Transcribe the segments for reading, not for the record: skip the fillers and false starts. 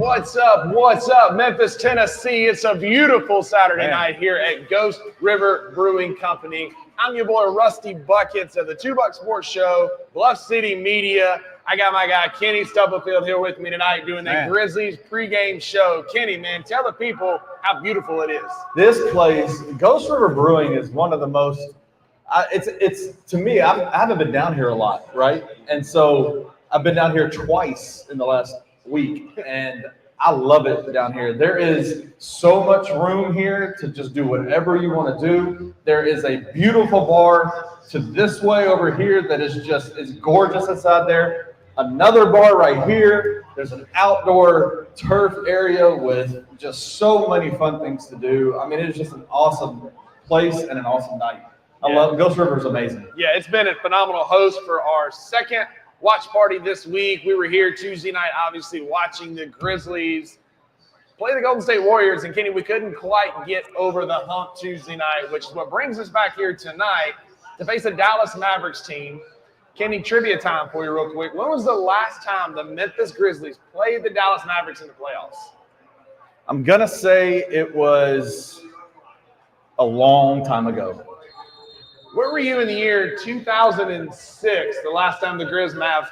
What's up? What's up, Memphis, Tennessee? It's a beautiful Saturday night here at Ghost River Brewing Company. I'm your boy, Rusty Buckets of the Two Buck Sports Show, Bluff City Media. I got my guy, Kenny Stubblefield, here with me tonight doing the Grizzlies pregame show. Kenny, man, tell the people how beautiful it is. This place, Ghost River Brewing, is one of the most, it's to me, I haven't been down here a lot, right? And so I've been down here twice in the last week, and I love it down here. There is so much room here to just do whatever you want to do. There is a beautiful bar to this way over here that is gorgeous inside there. Another bar right here. There's an outdoor turf area with just so many fun things to do. I mean, it is just an awesome place and an awesome night. I love Ghost River is amazing. Yeah, it's been a phenomenal host for our second watch party this week. We were here Tuesday night, obviously, watching the Grizzlies play the Golden State Warriors. And, Kenny, we couldn't quite get over the hump Tuesday night, which is what brings us back here tonight to face a Dallas Mavericks team. Kenny, trivia time for you real quick. When was the last time the Memphis Grizzlies played the Dallas Mavericks in the playoffs? I'm going to say it was a long time ago. Where were you in the year 2006, the last time the Grizz Mavs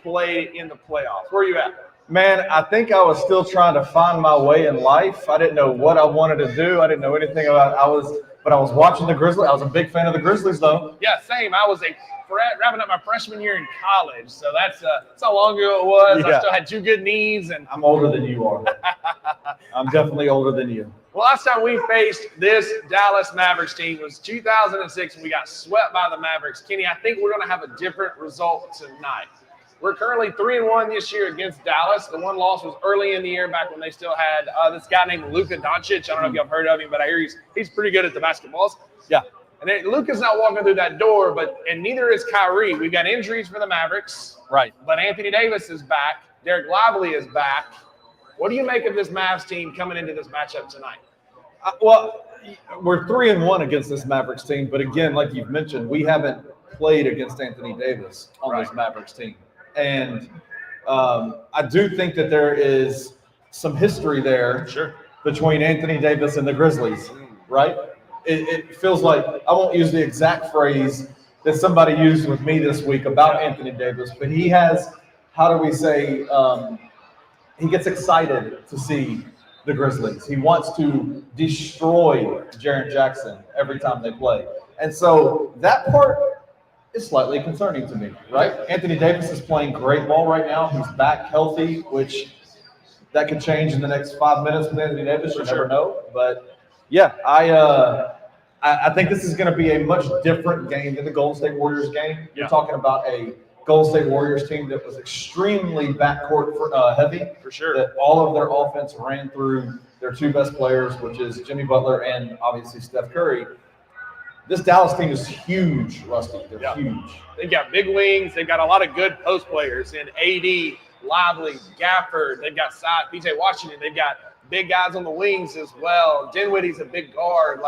played in the playoffs? Where are you at? Man, I think I was still trying to find my way in life. I didn't know what I wanted to do. I didn't know anything about it. But I was watching the Grizzlies. I was a big fan of the Grizzlies, though. Yeah, same. I was wrapping up my freshman year in college, so that's how long ago it was. Yeah. I still had two good knees. And I'm older than you are. I'm definitely older than you. Well, last time we faced this Dallas Mavericks team was 2006, and we got swept by the Mavericks. Kenny, I think we're going to have a different result tonight. We're currently 3-1 this year against Dallas. The one loss was early in the year, back when they still had this guy named Luka Doncic. I don't know if y'all have heard of him, but I hear he's pretty good at the basketballs. Yeah. And then Luka's not walking through that door, and neither is Kyrie. We've got injuries for the Mavericks. Right. But Anthony Davis is back. Derek Lively is back. What do you make of this Mavs team coming into this matchup tonight? Well, we're 3-1 against this Mavericks team, but again, like you've mentioned, we haven't played against Anthony Davis on this Mavericks team. And I do think that there is some history there between Anthony Davis and the Grizzlies, right? It feels like, I won't use the exact phrase that somebody used with me this week about Anthony Davis, but he has, how do we say, he gets excited to see the Grizzlies. He wants to destroy Jaren Jackson every time they play. And so that part is slightly concerning to me, right? Anthony Davis is playing great ball right now. He's back healthy, which that could change in the next 5 minutes with Anthony Davis. You never know. But, yeah, I think this is going to be a much different game than the Golden State Warriors game. You're talking about a Golden State Warriors team that was extremely backcourt heavy. For sure. That all of their offense ran through their two best players, which is Jimmy Butler and obviously Steph Curry. This Dallas team is huge, Rusty. They're huge. They've got big wings. They've got a lot of good post players in AD, Lively, Gafford. They've got PJ Washington. They've got big guys on the wings as well. Dinwiddie's a big guard.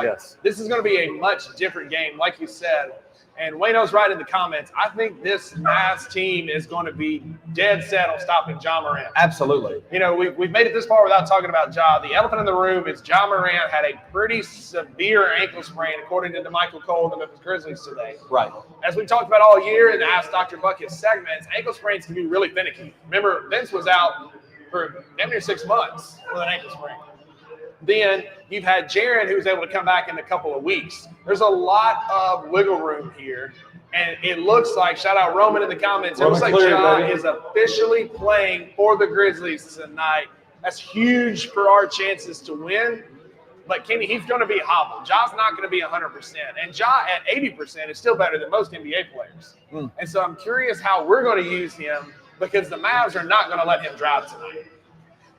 This is going to be a much different game, like you said. And Wayno's right in the comments. I think this Mavs team is going to be dead set on stopping Ja Morant. Absolutely. You know, we've made it this far without talking about Ja. The elephant in the room is Ja Morant had a pretty severe ankle sprain, according to Michael Cole and the Memphis Grizzlies today. Right. As we talked about all year in the Ask Dr. Bucket segments, ankle sprains can be really finicky. Remember, Vince was out for damn near 6 months with an ankle sprain. Then you've had Jaren, who's able to come back in a couple of weeks. There's a lot of wiggle room here. And it looks like, shout out Roman in the comments, it looks like Ja is officially playing for the Grizzlies tonight. That's huge for our chances to win. But Kenny, he's going to be hobbled. Ja's not going to be 100%. And Ja at 80% is still better than most NBA players. And so I'm curious how we're going to use him, because the Mavs are not going to let him drive tonight.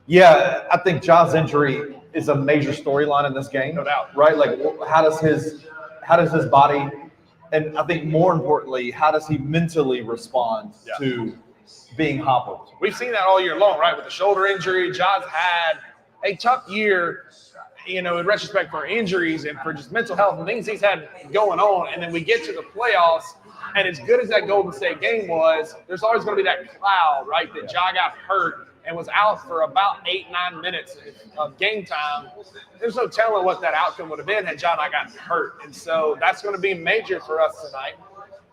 Yeah, I think Ja's injury is a major storyline in this game. No doubt. Right? Like, how does his body, and I think more importantly, how does he mentally respond to being hobbled? We've seen that all year long, right? With the shoulder injury, Ja's had a tough year, you know, in retrospect for injuries and for just mental health and things he's had going on. And then we get to the playoffs, and as good as that Golden State game was, there's always going to be that cloud, right? That Ja got hurt and was out for about 8-9 minutes of game time. There's no telling what that outcome would have been had John not gotten hurt. And so that's going to be major for us tonight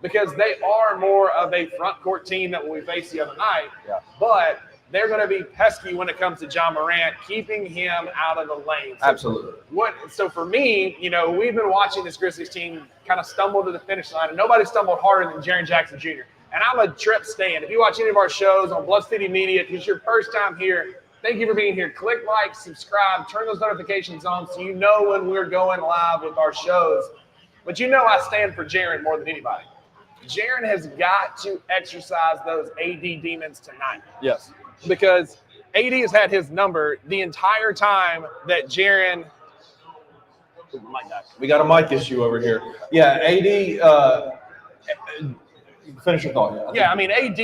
because they are more of a front court team than we faced the other night. Yeah. But they're going to be pesky when it comes to John Morant, keeping him out of the lane. So Absolutely. So for me, we've been watching this Grizzlies team kind of stumble to the finish line, and nobody stumbled harder than Jaren Jackson Jr. And I'm a Trip stan. If you watch any of our shows on Bluff City Media, if it's your first time here, thank you for being here. Click like, subscribe, turn those notifications on so you know when we're going live with our shows. But I stand for Jaren more than anybody. Jaren has got to exercise those AD demons tonight. Yes. Because AD has had his number the entire time that Jaren. We got a mic issue over here. Yeah, AD. Finish your thought. Yeah, AD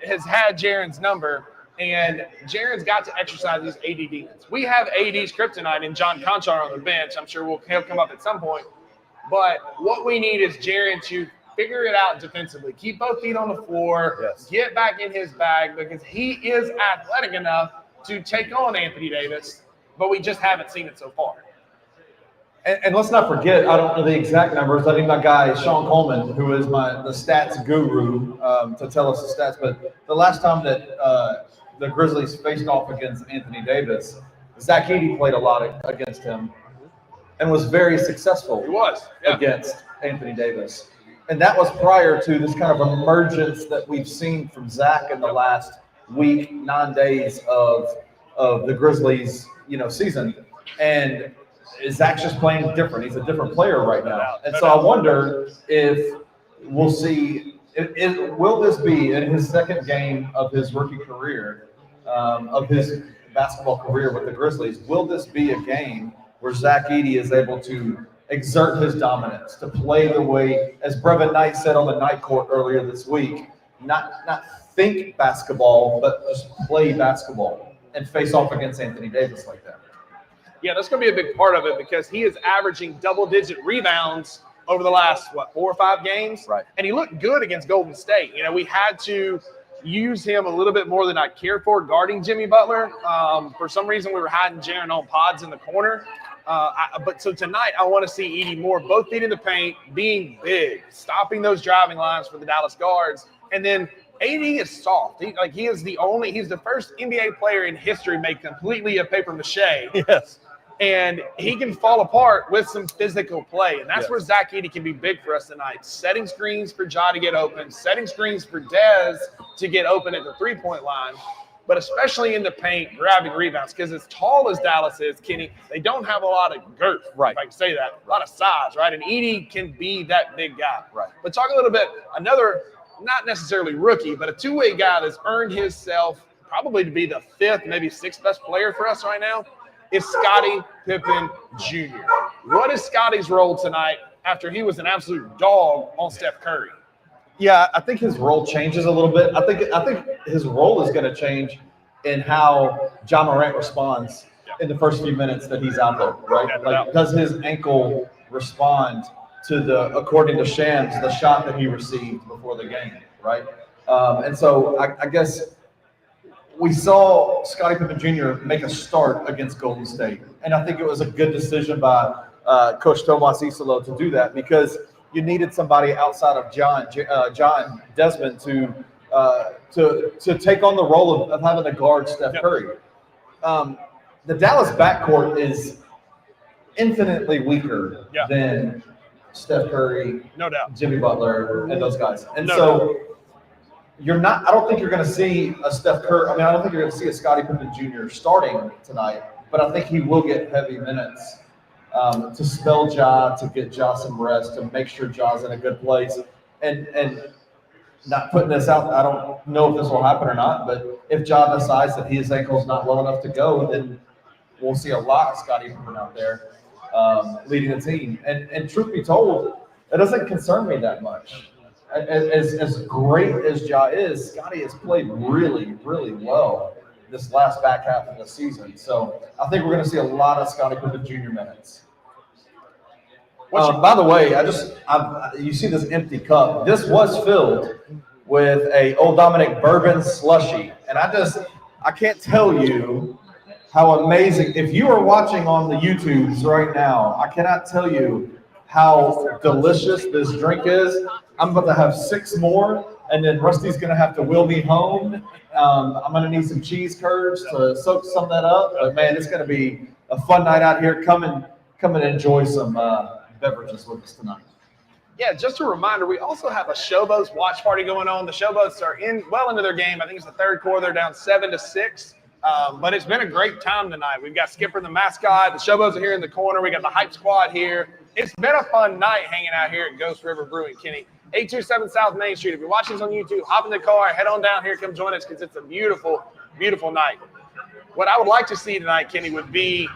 has had Jaren's number, and Jaren's got to exercise these AD demons. We have AD's kryptonite in John Conchar on the bench. I'm sure he'll come up at some point. But what we need is Jaren to figure it out defensively. Keep both feet on the floor. Yes. Get back in his bag because he is athletic enough to take on Anthony Davis, but we just haven't seen it so far. And let's not forget, I don't know the exact numbers. I think my guy, Sean Coleman, who is the stats guru, to tell us the stats. But the last time that the Grizzlies faced off against Anthony Davis, Zach Edey played a lot against him and was very successful against Anthony Davis. And that was prior to this kind of emergence that we've seen from Zach in the last week, 9 days of the Grizzlies, season. And Zach's just playing different. He's a different player right now. And so I wonder if we'll see, will this be in his second game of his rookie career, of his basketball career with the Grizzlies, will this be a game where Zach Edey is able to exert his dominance, to play the way, as Brevin Knight said on the night court earlier this week, not think basketball, but just play basketball and face off against Anthony Davis like that? Yeah, that's going to be a big part of it because he is averaging double-digit rebounds over the last, 4 or 5 games? Right. And he looked good against Golden State. We had to use him a little bit more than I cared for guarding Jimmy Butler. For some reason, we were hiding Jaren on pods in the corner. But so tonight, I want to see Edey more, both feet in the paint, being big, stopping those driving lines for the Dallas guards. And then AD is soft. He's the first NBA player in history made completely of paper mache. Yes. And he can fall apart with some physical play. And that's where Zach Edey can be big for us tonight. Setting screens for Ja to get open, setting screens for Dez to get open at the three-point line, but especially in the paint, grabbing rebounds. Because as tall as Dallas is, Kenny, they don't have a lot of girth, right? If I can say that. A lot of size, right? And Edey can be that big guy. Right. But talk a little bit, another, not necessarily rookie, but a two-way guy that's earned himself probably to be the 5th, maybe 6th best player for us right now, is Scottie Pippen Jr. What is Scottie's role tonight after he was an absolute dog on Steph Curry? Yeah, I think his role changes a little bit. I think his role is going to change in how John Morant responds in the first few minutes that he's out there, right? Does his ankle respond to according to Shams, the shot that he received before the game, right? And so I guess we saw Scottie Pippen Jr. make a start against Golden State. And I think it was a good decision by Coach Tomas Isolo to do that because you needed somebody outside of John Desmond to take on the role of having to guard Steph Curry. The Dallas backcourt is infinitely weaker than Steph Curry, no doubt, Jimmy Butler, and those guys. And so I don't think you're going to see a Steph Curry. I don't think you're going to see a Scottie Pippen Jr. starting tonight, but I think he will get heavy minutes to spell Ja, to get Ja some rest, to make sure Ja's in a good place. And not putting this out, I don't know if this will happen or not, but if Ja decides that his ankle's not well enough to go, then we'll see a lot of Scottie Pippen out there leading the team. And truth be told, it doesn't concern me that much. As great as Ja is, Scottie has played really, really well this last back half of the season. So I think we're going to see a lot of Scottie Pippen Jr. minutes. By the way, you see this empty cup. This was filled with a Old Dominic bourbon slushie, and I I can't tell you how amazing. If you are watching on the YouTubes right now, I cannot tell you how delicious this drink is. I'm about to have 6 more, and then Rusty's going to have to wheel me home. I'm going to need some cheese curds to soak some of that up. But man, it's going to be a fun night out here. Come and enjoy some beverages with us tonight. Yeah, just a reminder, we also have a Showboats watch party going on. The Showboats are well into their game. I think it's the third quarter. They're down 7-6. But it's been a great time tonight. We've got Skipper the mascot. The Showboats are here in the corner. We got the Hype Squad here. It's been a fun night hanging out here at Ghost River Brewery, Kenny. 827 South Main Street. If you're watching this on YouTube, hop in the car, head on down here, come join us because it's a beautiful, beautiful night. What I would like to see tonight, Kenny, would be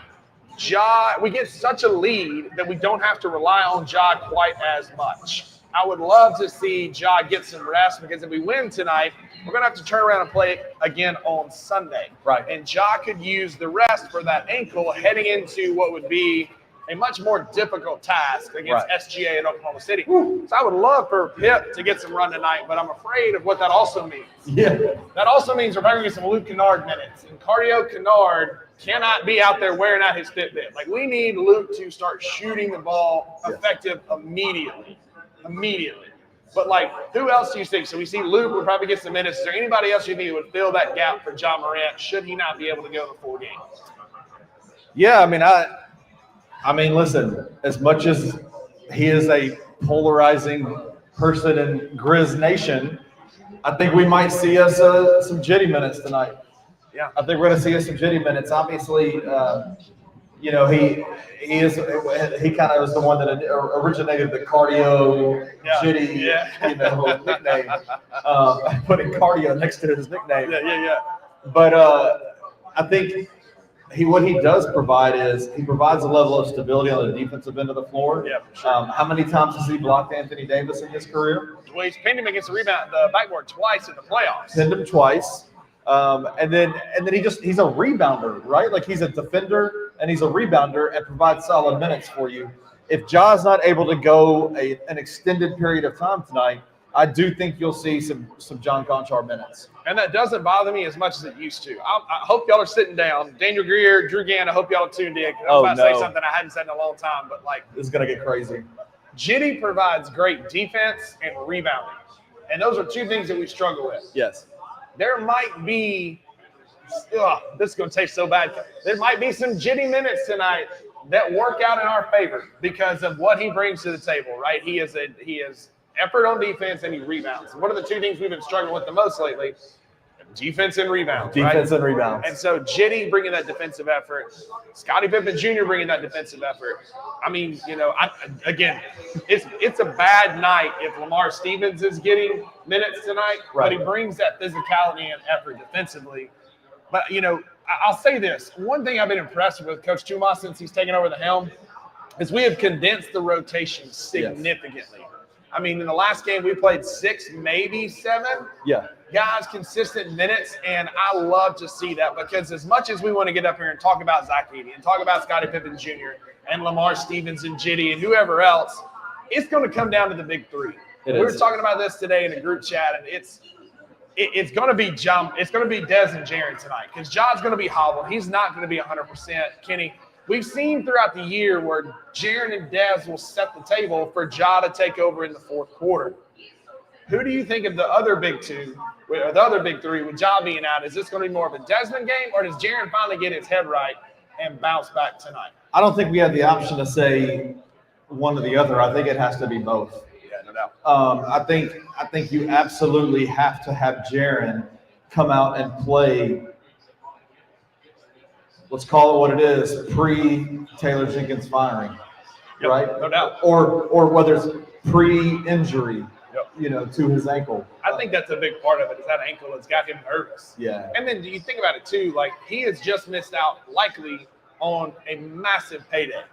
Ja. We get such a lead that we don't have to rely on Ja quite as much. I would love to see Ja get some rest because if we win tonight, we're going to have to turn around and play again on Sunday. Right. And Ja could use the rest for that ankle heading into what would be a much more difficult task against SGA in Oklahoma City. So I would love for Pip to get some run tonight, but I'm afraid of what that also means. Yeah. That also means we're probably going to get some Luke Kennard minutes. And Cardio Kennard cannot be out there wearing out his Fitbit. Like, we need Luke to start shooting the ball effective immediately. But, like, who else do you think? So we see Luke would probably get some minutes. Is there anybody else you think would fill that gap for Ja Morant should he not be able to go the full game? Yeah, I mean, listen, as much as he is a polarizing person in Grizz Nation, I think we might see us some jitty minutes tonight. Yeah. I think we're going to see us some jitty minutes. Obviously, he kind of was the one that originated the cardio jitty, nickname. Putting cardio next to his nickname. Yeah. But I think what he does provide is he provides a level of stability on the defensive end of the floor. Yeah, for sure. How many times has he blocked Anthony Davis in his career? Well, he's pinned him against the backboard twice in the playoffs. Pinned him twice. And then he's a rebounder, right? Like, he's a defender and he's a rebounder and provides solid minutes for you. If Ja's not able to go an extended period of time tonight, I do think you'll see some John Conchar minutes. And that doesn't bother me as much as it used to. I hope y'all are sitting down. Daniel Greer, Drew Gann, I hope y'all are tuned in. I'm about to say something I hadn't said in a long time, but this is going to get crazy. Jitty provides great defense and rebounding. And those are two things that we struggle with. Yes. There might be, this is going to taste so bad. There might be some Jitty minutes tonight that work out in our favor because of what he brings to the table, right? He is effort on defense and he rebounds. What are the two things we've been struggling with the most lately? Defense and rebounds. Defense and rebounds. And so Jitty bringing that defensive effort, Scottie Pippen Jr. bringing that defensive effort. I mean, it's a bad night if Lamar Stevens is getting minutes tonight, but he brings that physicality and effort defensively. But, I'll say this. One thing I've been impressed with Coach Tumas since he's taken over the helm is we have condensed the rotation significantly. Yes. I mean, in the last game, we played 6, maybe 7 guys, consistent minutes, and I love to see that because as much as we want to get up here and talk about Zach Edey and talk about Scottie Pippen Jr. and Lamar Stevens and Jitty and whoever else, it's going to come down to the big three. We were talking about this today in a group chat, and it's going to be it's going to be Dez and Jaren tonight because John's going to be hobbled. He's not going to be 100%. Kenny, we've seen throughout the year where Jaren and Dez will set the table for Ja to take over in the fourth quarter. Who do you think of the other big two, or the other big three, with Ja being out? Is this going to be more of a Desmond game, or does Jaren finally get his head right and bounce back tonight? I don't think we have the option to say one or the other. I think it has to be both. Yeah, no doubt. I think you absolutely have to have Jaren come out and play. Let's call it what it is, pre-Taylor Jenkins firing, right? No doubt. Or whether it's pre-injury, to his ankle. I think that's a big part of it, is that ankle has got him nervous. Yeah. And then you think about it, too, like he has just missed out likely on a massive payday.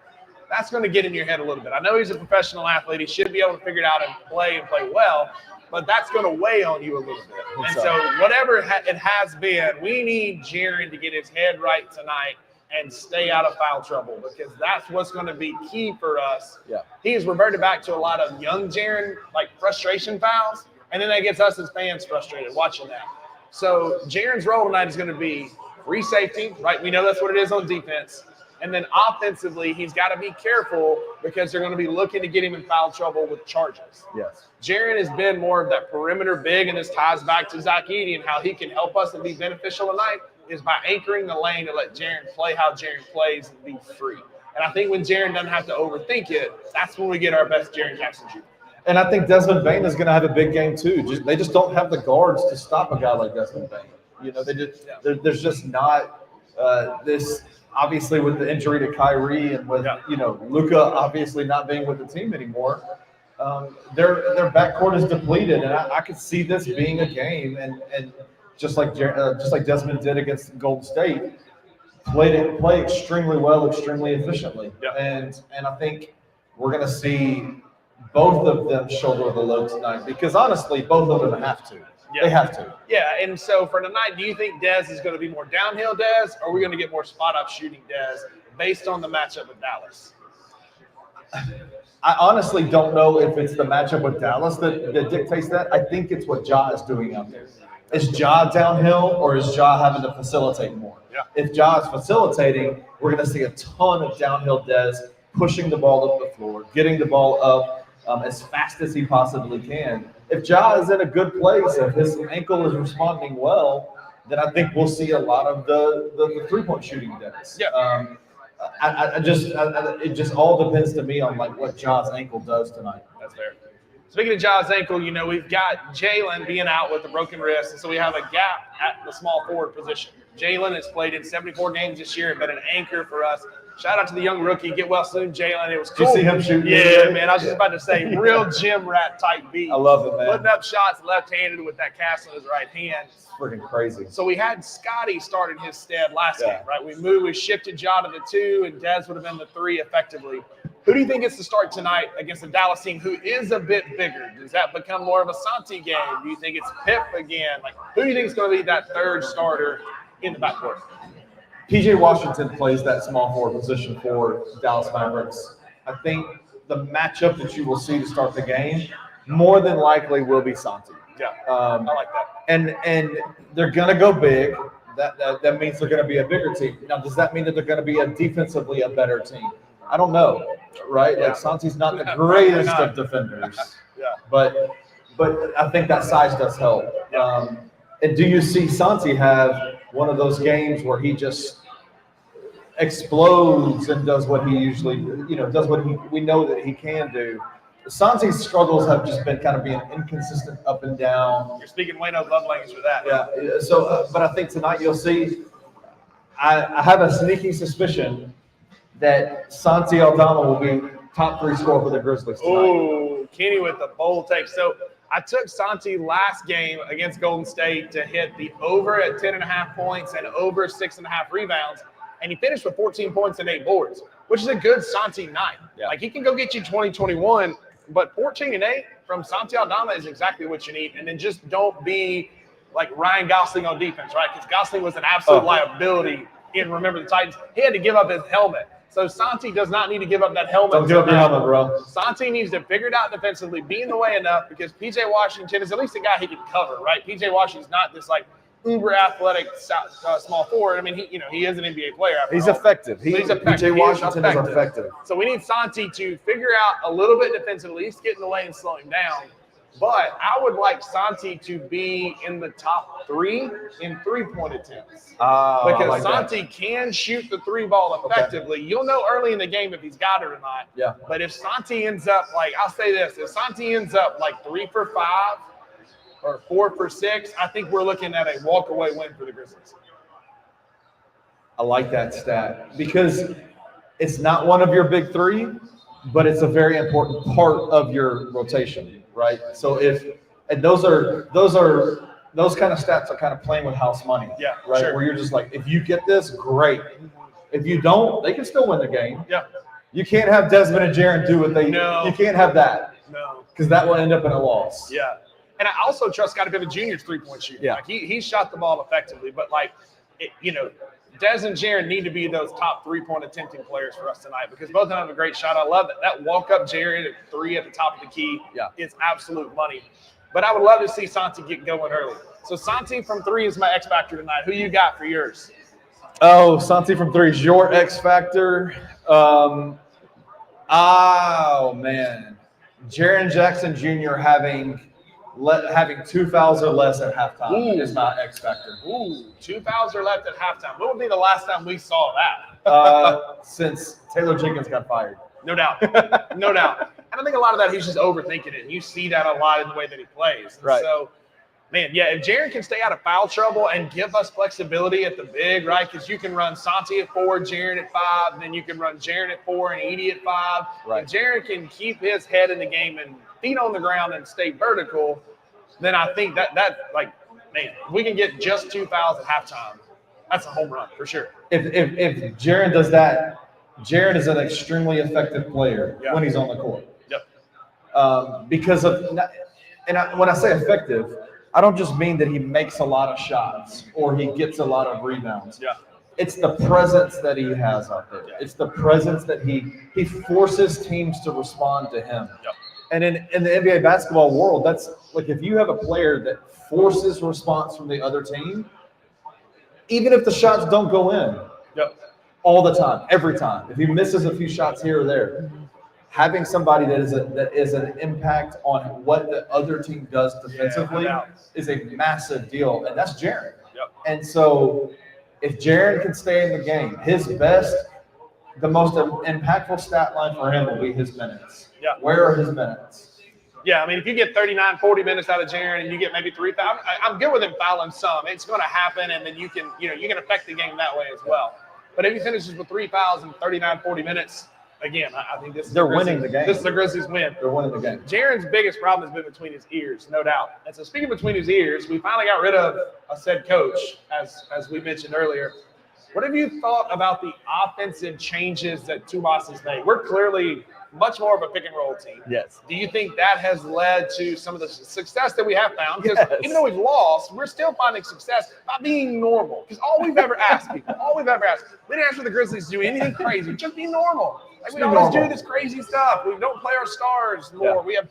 That's going to get in your head a little bit. I know he's a professional athlete. He should be able to figure it out and play well, but that's going to weigh on you a little bit. And so whatever it has been, we need Jaren to get his head right tonight and stay out of foul trouble because that's what's going to be key for us. Yeah. He has reverted back to a lot of young Jaren, like frustration fouls, and then that gets us as fans frustrated watching that. So Jaren's role tonight is going to be free safety, right? We know that's what it is on defense. And then offensively, he's got to be careful because they're going to be looking to get him in foul trouble with charges. Yes. Jaren has been more of that perimeter big, and this ties back to Zach Edey and how he can help us and be beneficial tonight is by anchoring the lane to let Jaren play how Jaren plays and be free. And I think when Jaren doesn't have to overthink it, that's when we get our best Jaren Jackson Jr. And I think Desmond Bane is going to have a big game too. They just don't have the guards to stop a guy like Desmond Bane. You know, there's just not this. Obviously, with the injury to Kyrie and with Luka obviously not being with the team anymore, their backcourt is depleted, and I could see this being a game, and just like Desmond did against Golden State, play extremely well, extremely efficiently, and I think we're going to see both of them shoulder the load tonight because honestly, both of them have to. Yeah. They have to. Yeah, and so for tonight, do you think Dez is going to be more downhill Dez, or are we going to get more spot-up shooting Dez based on the matchup with Dallas? I honestly don't know if it's the matchup with Dallas that dictates that. I think it's what Ja is doing out there. Is Ja downhill, or is Ja having to facilitate more? Yeah. If Ja is facilitating, we're going to see a ton of downhill Dez pushing the ball up the floor, getting the ball up as fast as he possibly can. If Ja is in a good place, if his ankle is responding well, then I think we'll see a lot of the three-point shooting Dez. Yeah. It just all depends to me on like what Ja's ankle does tonight. That's fair. Speaking of Ja's ankle, we've got Jalen being out with a broken wrist, and so we have a gap at the small forward position. Jalen has played in 74 games this year and been an anchor for us. Shout out to the young rookie. Get well soon, Jalen. It was cool. Did you see him shooting? Yeah, man. I was just about to say, real gym rat type beat. I love it, man. Putting up shots left-handed with that cast on his right hand. It's freaking crazy. So we had Scotty start in his stead last game, right? We shifted Ja to the 2, and Dez would have been the 3 effectively. Who do you think gets to start tonight against the Dallas team who is a bit bigger? Does that become more of a Santi game? Do you think it's Pip again? Like, who do you think is going to be that third starter in the backcourt? PJ Washington plays that small forward position for Dallas Mavericks. I think the matchup that you will see to start the game more than likely will be Santi. Yeah, I like that. And they're going to go big. That means they're going to be a bigger team. Now, does that mean that they're going to be defensively a better team? I don't know, right? Like Santi's not the greatest of defenders. But I think that size does help. And do you see Santi have one of those games where he just explodes and does what he usually, does what we know that he can do? Santi's struggles have just been kind of being inconsistent up and down. You're speaking Wayno's love language for that. Yeah. So, but I think tonight you'll see. I have a sneaking suspicion that Santi Aldama will be top 3 scorer for the Grizzlies tonight. Oh, Kenny with the bold take. So I took Santi last game against Golden State to hit the over at 10.5 points and over 6.5 rebounds, and he finished with 14 points and 8 boards, which is a good Santi night. Yeah. Like, he can go get you 20, 21, but 14 and 8 from Santi Aldama is exactly what you need. And then just don't be like Ryan Gosling on defense, right? Because Gosling was an absolute liability in Remember the Titans. He had to give up his helmet. So Santi does not need to give up that helmet. Don't give up your helmet, bro. Santi needs to figure it out defensively, be in the way enough, because P.J. Washington is at least a guy he can cover, right? P.J. Washington's not this like uber athletic small forward. I mean, he is an NBA player. He's effective. He's effective. P.J. Washington is effective. So we need Santi to figure out a little bit defensively, at least get in the lane and slow him down. But I would like Santi to be in the top 3 in 3-point attempts. Because like Santi can shoot the 3 ball effectively. You'll know early in the game if he's got it or not. Yeah. But if Santi ends up, like, I'll say this, if Santi ends up like 3 for 5 or 4 for 6, I think we're looking at a walk-away win for the Grizzlies. I like that stat because it's not one of your big 3, but it's a very important part of your rotation, right? So those kind of stats are kind of playing with house money, right? Sure. Where you're just like, if you get this, great. If you don't, they can still win the game. Yeah. You can't have Desmond and Jaren do what they. No. You can't have that. No. Because that will end up in a loss. Yeah. And I also trust Scottie Pippen Jr.'s 3-point shooting. Yeah. Like he shot the ball effectively, but like, Dez and Jaren need to be those top 3-point attempting players for us tonight because both of them have a great shot. I love that walk-up Jaren at 3 at the top of the key. Yeah. It's absolute money. But I would love to see Santi get going early. So Santi from 3 is my X factor tonight. Who you got for yours? Oh, Santi from 3 is your X factor. Oh man, Jaren Jackson Jr. having 2 fouls or less at halftime is not X factor. Ooh, 2 fouls are left at halftime. What would be the last time we saw that? Since Taylor Jenkins got fired. No doubt. No doubt. And I think a lot of that he's just overthinking it. And you see that a lot in the way that he plays. And right. So, man, yeah, if Jaren can stay out of foul trouble and give us flexibility at the big, right? Because you can run Santi at 4, Jaren at 5, then you can run Jaren at 4 and Edie at 5. Right. If Jaren can keep his head in the game and feet on the ground and stay vertical, then I think that man, if we can get just 2 fouls at halftime, that's a home run for sure. If Jaren does that, Jaren is an extremely effective player when he's on the court. Yep. Because of, when I say effective, I don't just mean that he makes a lot of shots or he gets a lot of rebounds. Yeah. It's the presence that he has out there. It's the presence that he forces teams to respond to him. Yep. And in the NBA basketball world, that's like if you have a player that forces response from the other team, even if the shots don't go in all the time, every time, if he misses a few shots here or there, having somebody that is an impact on what the other team does defensively is a massive deal, and that's Jaren. Yep. And so if Jaren can stay in the game, the most impactful stat line for him will be his minutes. Yeah. Where are his minutes? Yeah, I mean, if you get 39, 40 minutes out of Jaren and you get maybe 3 fouls, I'm good with him fouling some. It's going to happen, and then you can affect the game that way as well. But if he finishes with 3 fouls in 39, 40 minutes, again, I think they're winning the game. This is the Grizzlies win. They're winning the game. Jaren's biggest problem has been between his ears, no doubt. And so speaking between his ears, we finally got rid of a said coach, as we mentioned earlier. What have you thought about the offensive changes that Tomas has made? We're clearly much more of a pick and roll team. Yes. Do you think that has led to some of the success that we have found? Because even though we've lost, we're still finding success by being normal. Because all we've ever asked people, we didn't ask for the Grizzlies to do anything crazy. Just be normal. Like we always do this crazy stuff. We don't play our stars more. Yeah. We have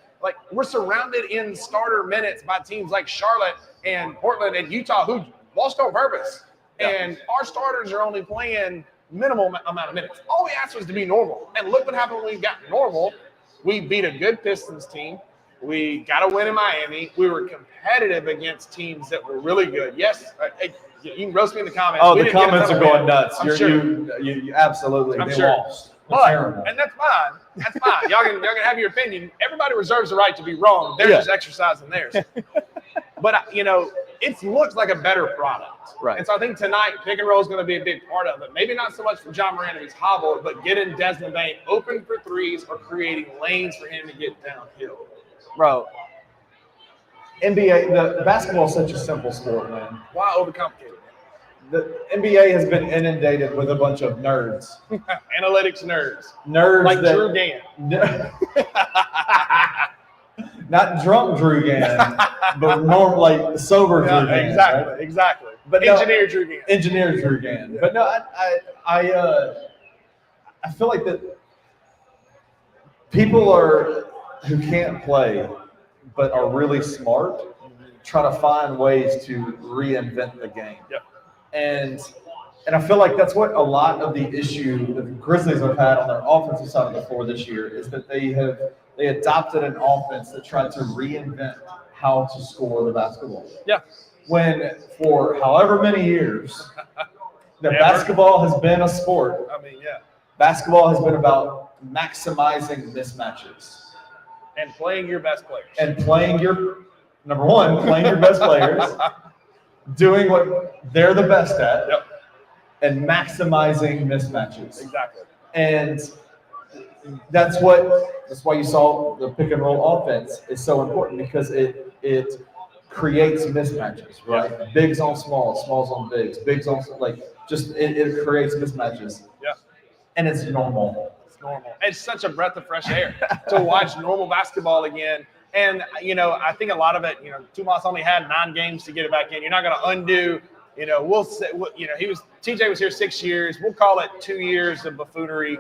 we're surrounded in starter minutes by teams like Charlotte and Portland and Utah who lost on purpose. Yeah. And our starters are only playing minimal amount of minutes. All we asked was to be normal. And look what happened when we got normal. We beat a good Pistons team. We got a win in Miami. We were competitive against teams that were really good. Yes, you can roast me in the comments. Oh, the comments are going nuts. You absolutely. I'm they sure. Lost. And that's fine. That's fine. Y'all can have your opinion. Everybody reserves the right to be wrong. They're just exercising theirs. But, it looks like a better product. Right. And so I think tonight, pick and roll is going to be a big part of it. Maybe not so much for John Moran if he's hobbled, but getting Desmond Bain open for threes or creating lanes for him to get downhill. Bro, NBA, the basketball is such a simple sport, man. Why overcomplicate it? The NBA has been inundated with a bunch of nerds. Analytics nerds. Nerds like Drew Gann. Not drunk Drew Gann, but sober Drew Gann. Exactly, right? Exactly. But Engineer Drew Gann. Engineer Drew Gann. Yeah. But no, I feel like that people who can't play but are really smart try to find ways to reinvent the game. Yep. And I feel like that's what a lot of the issue that the Grizzlies have had on their offensive side of the floor this year is that they adopted an offense that tried to reinvent how to score the basketball. Yeah. When for however many years basketball has been a sport. Basketball has been about maximizing mismatches. And playing your best players. And playing your best players, doing what they're the best at, and maximizing mismatches. Exactly. And that's why you saw the pick and roll offense is so important because it creates mismatches, right? Yeah. Bigs on smalls, smalls on bigs, bigs on it creates mismatches. Yeah. And it's normal. It's normal. It's such a breath of fresh air to watch normal basketball again. And, I think a lot of it, Tomas only had 9 games to get it back in. You're not going to undo, We'll say, TJ was here 6 years. We'll call it 2 years of buffoonery.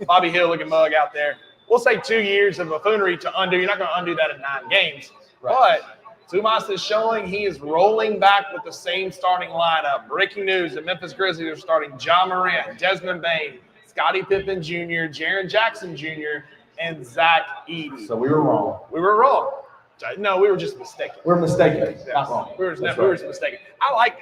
Bobby Hill looking mug out there. We'll say 2 years of buffoonery to undo. You're not going to undo that in 9 games. Right. But Tomas is showing he is rolling back with the same starting lineup. Breaking news, the Memphis Grizzlies are starting John Morant, Desmond Bane, Scottie Pippen Jr., Jaren Jackson Jr., and Zach Edey. So we were wrong. We were wrong. No, we were just mistaken. We're mistaken. Not wrong. We were just mistaken. I like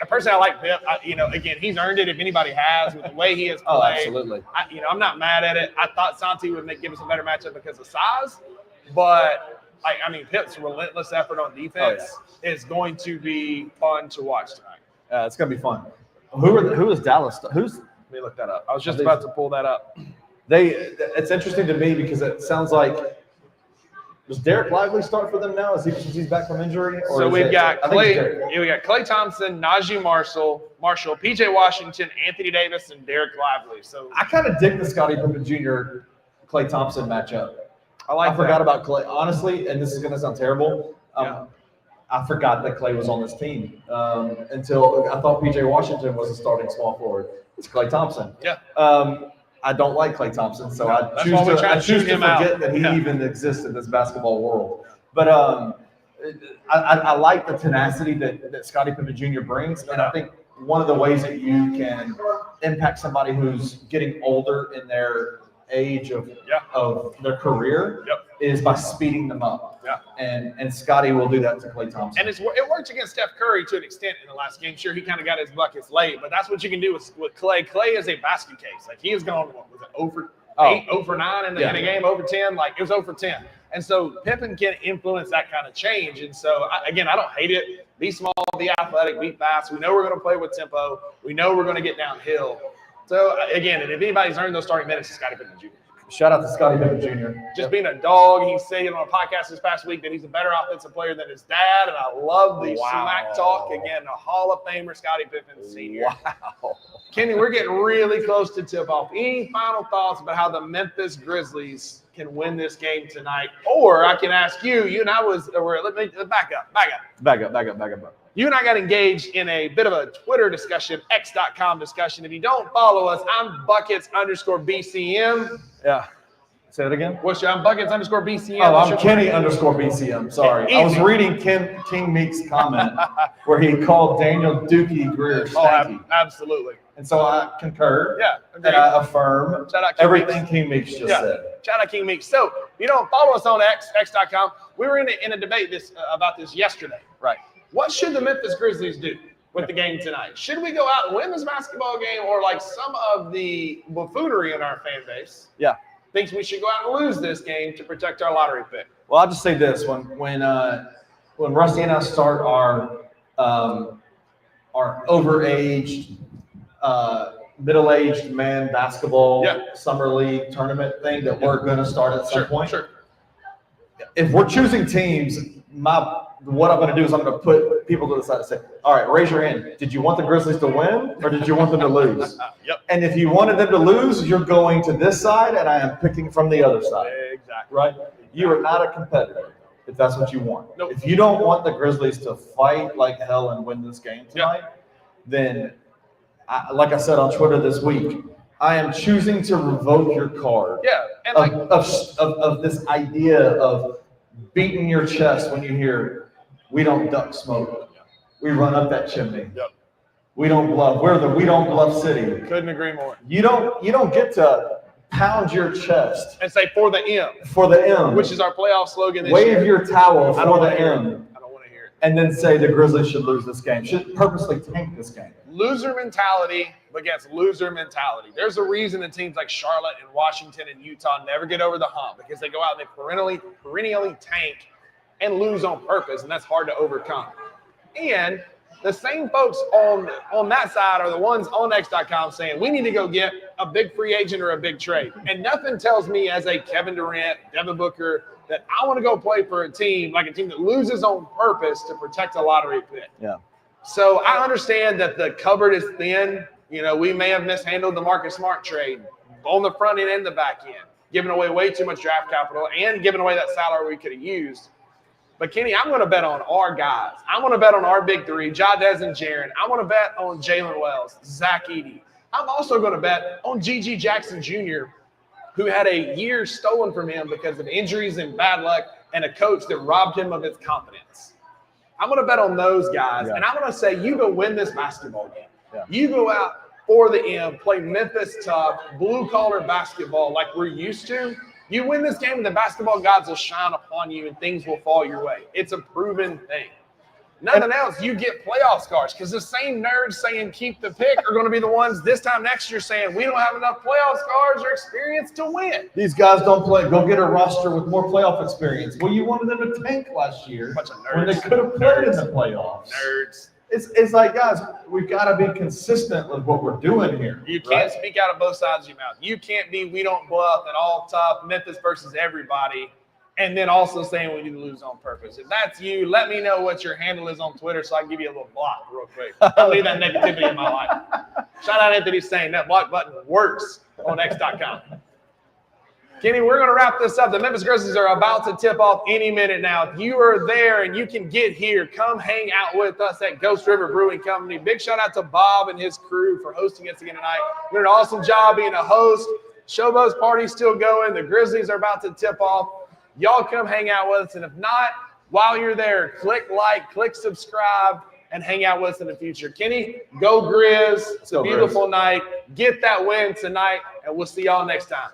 Pip. Again, he's earned it if anybody has with the way he has played. Oh, absolutely. I'm not mad at it. I thought Santi would give us a better matchup because of size, but Pip's relentless effort on defense is going to be fun to watch tonight. It's going to be fun. Who is Dallas? Let me look that up. I was just about to pull that up. It's interesting to me because it sounds like, does Derek Lively start for them now? Since he's back from injury? So we've got Klay Thompson, Najee Marshall, PJ Washington, Anthony Davis, and Derek Lively. So I kind of dig the Scottie Pippen Jr. Klay Thompson matchup. I forgot about Klay. Honestly, and this is going to sound terrible, I forgot that Klay was on this team until I thought PJ Washington was a starting small forward. It's Klay Thompson. Yeah. I don't like Klay Thompson, so I choose to forget that he even exists in this basketball world. But I like the tenacity that Scottie Pippen Jr. brings, and I think one of the ways that you can impact somebody who's getting older in their age of their career is by speeding them up. Yeah. And Scottie will do that to Klay Thompson. And it worked against Steph Curry to an extent in the last game. Sure, he kind of got his buckets late, but that's what you can do with Klay. Klay is a basket case. Like, he has gone, was it over 8, over 9 in a game, over 10? Like, it was over 10. And so Pippen can influence that kind of change. And so, I don't hate it. Be small, be athletic, be fast. We know we're going to play with tempo. We know we're going to get downhill. So, again, and if anybody's earned those starting minutes, it's Scottie Pippen Jr. Shout out to Scottie Pippen Jr. Just being a dog. He said on a podcast this past week that he's a better offensive player than his dad, and I love the smack talk. Again, a Hall of Famer, Scottie Pippen Sr. Wow. Kenny, we're getting really close to tip-off. Any final thoughts about how the Memphis Grizzlies can win this game tonight? Or I can ask you, let me back up. You and I got engaged in a bit of a Twitter discussion, x.com discussion. If you don't follow us, I'm Buckets_BCM. Yeah. Say that again? I'm Buckets_BCM. Oh, I'm Kenny_BCM. Sorry. I was reading King Meek's comment where he called Daniel Dookie Greer stanky. Oh, absolutely. And so I concur. Yeah. And I affirm everything Meeks. King Meeks just said. Shout out King Meeks. So, if you don't follow us on x.com, we were in a debate about this yesterday. Right. What should the Memphis Grizzlies do with the game tonight? Should we go out and win this basketball game, or like some of the buffoonery in our fan base thinks we should go out and lose this game to protect our lottery pick? Well, I'll just say this: when Rusty and I start our overaged, middle-aged man basketball summer league tournament thing that we're going to start at some point. Sure. If we're choosing teams, what I'm going to do is I'm going to put people to the side and say, all right, raise your hand. Did you want the Grizzlies to win, or did you want them to lose? And if you wanted them to lose, you're going to this side, and I am picking from the other side. Exactly. Right? You are not a competitor if that's what you want. Nope. If you don't want the Grizzlies to fight like hell and win this game tonight, then, like I said on Twitter this week, I am choosing to revoke your card. And of this idea of beating your chest when you hear, we don't duck smoke. We run up that chimney. We don't bluff. We don't bluff city. Couldn't agree more. You don't get to pound your chest and say for the M. For the M. Which is our playoff slogan this year. Wave your towel for the M. I don't want to hear it. And then say the Grizzlies should lose this game. Should purposely tank this game. Loser mentality against loser mentality. There's a reason that teams like Charlotte and Washington and Utah never get over the hump, because they go out and they perennially tank and lose on purpose, and that's hard to overcome. And the same folks on that side are the ones on X.com saying we need to go get a big free agent or a big trade. And nothing tells me as a Kevin Durant, Devin Booker, that I want to go play for a team that loses on purpose to protect a lottery pick. Yeah. So I understand that the cupboard is thin. We may have mishandled the Marcus Smart trade on the front end and the back end, giving away way too much draft capital and giving away that salary we could have used. But Kenny, I'm going to bet on our guys. I'm going to bet on our big three, Jadez and Jaren. I'm going to bet on Jalen Wells, Zach Edey. I'm also going to bet on G.G. Jackson Jr., who had a year stolen from him because of injuries and bad luck and a coach that robbed him of his confidence. I'm going to bet on those guys, and I'm going to say you go win this basketball game. Yeah. You go out for the M, play Memphis tough, blue-collar basketball like we're used to. You win this game, and the basketball gods will shine upon you, and things will fall your way. It's a proven thing. Nothing else, you get playoff scars because the same nerds saying keep the pick are going to be the ones this time next year saying we don't have enough playoff scars or experience to win. These guys don't play. Go get a roster with more playoff experience. Well, you wanted them to tank last year Bunch of nerds. when they could have played in the playoffs. Nerds. It's like, guys, we've got to be consistent with what we're doing here. You can't speak out of both sides of your mouth. You can't be we don't bluff and all tough, Memphis versus everybody, and then also saying we need to lose on purpose. If that's you, let me know what your handle is on Twitter so I can give you a little block real quick. I'll leave that negativity in my life. Shout out Anthony saying that block button works on X.com. Kenny, we're going to wrap this up. The Memphis Grizzlies are about to tip off any minute now. If you are there and you can get here, come hang out with us at Ghost River Brewing Company. Big shout out to Bob and his crew for hosting us again tonight. You're an awesome job being a host. Showboat's party's still going. The Grizzlies are about to tip off. Y'all come hang out with us. And if not, while you're there, click like, click subscribe, and hang out with us in the future. Kenny, go Grizz. It's a beautiful night. Get that win tonight, and we'll see y'all next time.